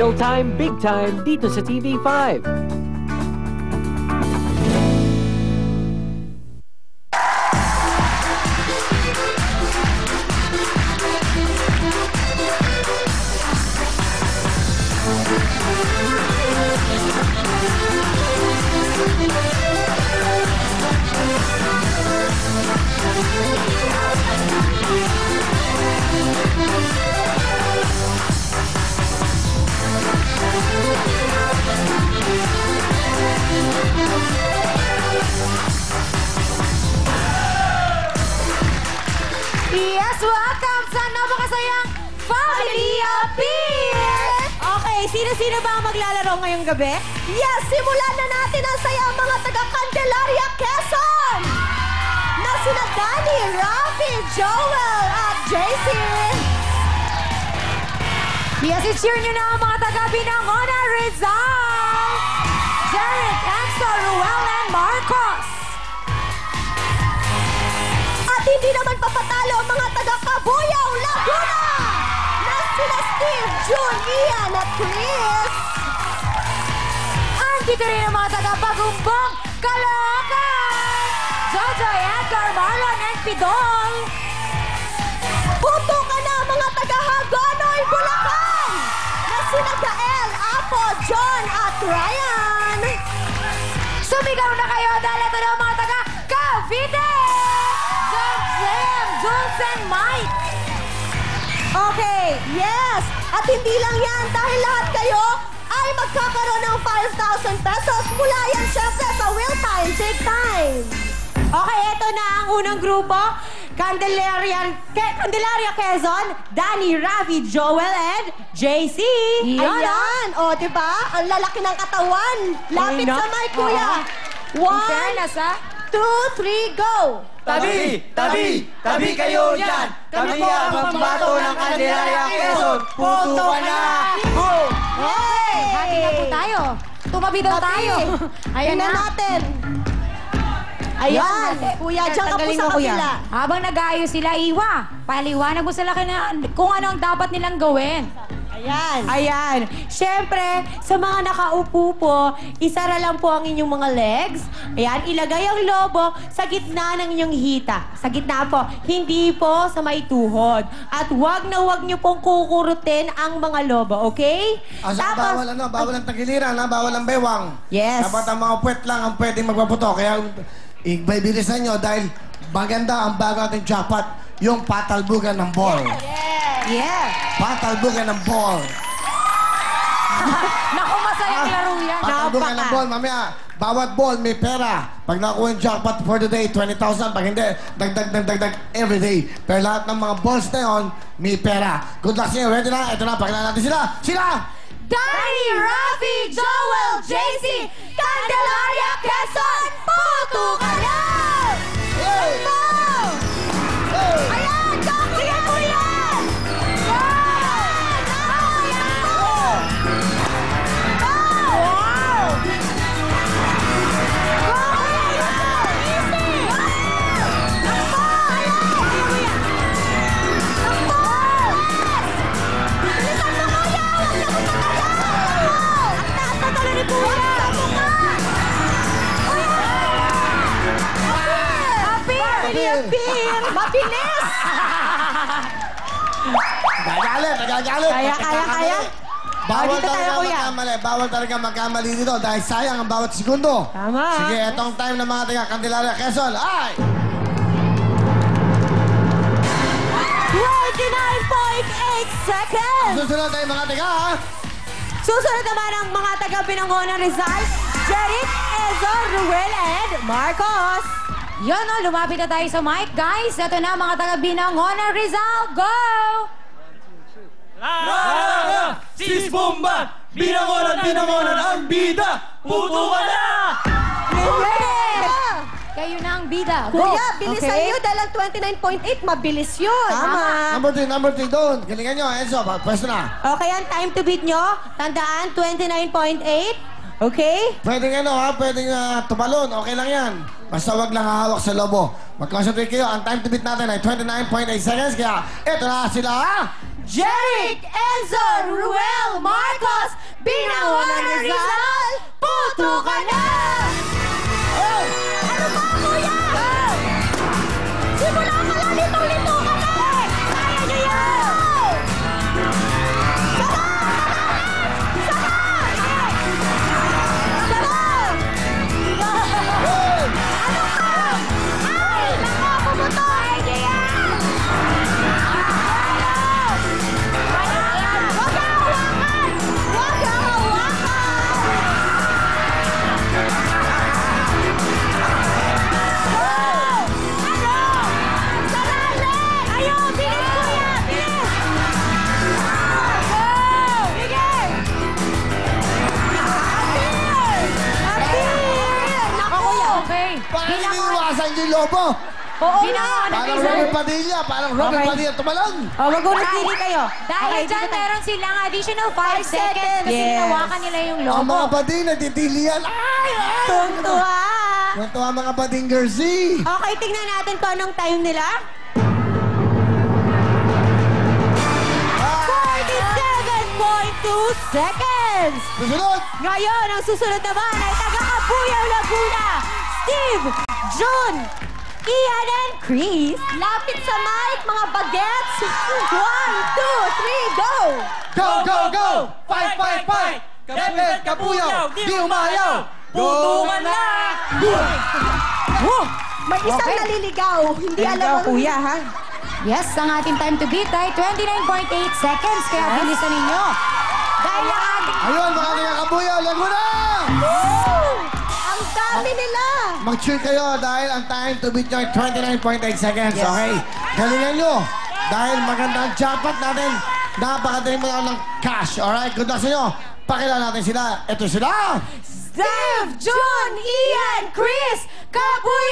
Real time, big time dito sa TV5. Yes, welcome sa napakasayang Family Appeal! Okay, sino-sino ba ang maglalaro ngayong gabi? Yes, simulan na natin ang saya mga taga-Candelaria, Quezon! Na sina Danny, Rafi, Joel at JC. Yes, i-cheer nyo na ang mga taga-Binangonan, Rizal! Jeric, Axel, Ruel, and Marcos! At hindi naman papatalo ang mga taga-Cabuyao, Laguna! Na sina Steve, June, Ian at Chris. Andito rin ang mga taga-Bagumbong, Caloocan! Jojo, Edgar, Marlon, and Pidol! Puto ka na mga taga-Hagonoy, Bulacan! Na sina Gael, Apo, John at Ryan. Sumigaw na kayo dahil ito na ang mga taga-Cavite! John, Jem, Jules, and Mike! Okay, yes! At hindi lang yan dahil lahat kayo ay magkakaroon ng 5,000 pesos mula yan syempre sa Will Time, Take Time. Okay, ito na ang unang grupo. Candelaria Quezon, Danny, Rafi, Joel, and JC. Ayan, o diba? Ang lalaki ng katawan. Lapit sa mic, kuya. In fairness, 1, 2, 3, go! Tabi! Tabi! Tabi kayo dyan! Kami ang pambato ng Candelaria, Quezon! Puto ka na! Go! Hey! Hati na po tayo. Tumabi daw tayo. Ayan Tingnan na. natin. Ayan, kuya, dyan ka po sa kabila. Habang nag-aayos sila, Iwa, paliwanag mo sila kung ano ang dapat nilang gawin. Ayan. Ayan. Siyempre, sa mga nakaupo po, isara lang po ang inyong mga legs. Ayan, ilagay ang lobo sa gitna ng inyong hita. Sa gitna po, hindi po sa may tuhod. At wag na wag niyo pong kukurutin ang mga lobo, okay? Bawal bawal ang tagiliran, bawal ang bewang. Yes. Dapat ang mga puwet lang ang pwedeng magpaputo. Kaya ibibilisan nyo dahil maganda ang bago ating jackpot, yung patalbugan ng ball. Yeah. Patalbugan ng ball. Naku, masayang laro yan. Patalbugan ng ball, mamaya. Bawat ball may pera. Pag nakuha yung jackpot for the day, 20,000. Pag hindi, dagdag every day. Pero lahat ng mga balls na yun, may pera. Good luck sa inyo. Ready na? Ito na, pakilala natin sila. Sila! Danny, Rafi, Joel, JC, Candelaria, Quezon, puto ka na! Hey! Hey! Ayan, sige po yan! Go! Ayan po! Go! Wow! Go! Easy! Takbo! Ayan! Takbo! Bilisan mo, kuya! Huwag na mo tagalan! Ang taas na talo ni kuya! Appear! Mabilis! Nagagalit. Kaya. Bawal Dito tayo, talaga kuya. magkamali. Bawal talaga magkamali dito dahil sayang ang bawat segundo. Tama. Sige, etong time ng mga taga Candelaria, Quezon. Ay! 29.8 seconds! Susunod tayo mga taga, ha? Susunod naman ang mga taga-Binangonan Rizal, Jeric, Ezor, Ruel, and Marcos. Yan o, lumapit na tayo sa mic, guys. Ito na, mga taga-Binangonan Rizal. Go! Sis Bomba! Binangonan ang bida! Puto ka na! Kayo na ang bida. Go! Kuya, bilisan Okay. nyo dahil ang 29.8, mabilis yun. Tama. Number 3 doon. Galingan nyo, Enzo. Pwesto na. Okay, ang time to beat nyo, tandaan, 29.8. Okay? Pwedeng pwedeng tumalon. Okay lang yan. Basta wag lang hahawak sa lobo. Mag-concentrate kayo. Ang time to beat natin ay 29.8 seconds. Kaya, ito na sila, ha? Jeric, Enzo, Ruel, Marcos, ka na! Ano ba, kuya? Simula pa lang, litong-lito ka na! Kaya niyo yan! Ay, nako, pumuto! Kaya niyo yan! Huwag kang hawakan! Huwag kang hawakan! Ayun, bilis kuya! Bilis! Go! Bilis! Ako kuya, okay. Paano iniiwasan yung lobo? Oo Parang Robert Padilla, parang Robert Padilla tumalon. Oh, magulog-dili kayo. Dahil dyan, meron silang additional 5 seconds kasi Yes. hinawakan nila yung Ang mga logo. bading nagtitilian. Ay! Tuntua. Tuntua mga bading Jersey. Okay, tingnan natin kung anong time nila. 47.2 seconds! Susunod. Ngayon, ang susunod naman ay taga-Kabuyaw, Laguna, Steve, Jun, Ian, and Chris. Lapit sa mic, mga bagets. 1, 2, 3, go! Go, go, go! Fight, fight, fight! Kapit, kapuyaw, di umayaw! Putungan na! May isang naliligaw. Hindi alam ang... kuya, ha? Yes, ang ating time to beat ay 29.8 seconds. Kaya bilisan ninyo. Dahil ang ating... Ayun, mga taga-Kabuyaw, Laguna! Ang dami nila. Mag-cheer kayo dahil ang time to beat nyo ay 29.8 seconds, okay? Galingan nyo. Dahil maganda ang jackpot natin. Napakadali mo lang ng cash, alright? Good luck sa inyo. Pakilala natin sila. Ito sila! Steve, Jun, Ian, Chris, Kabuyaw!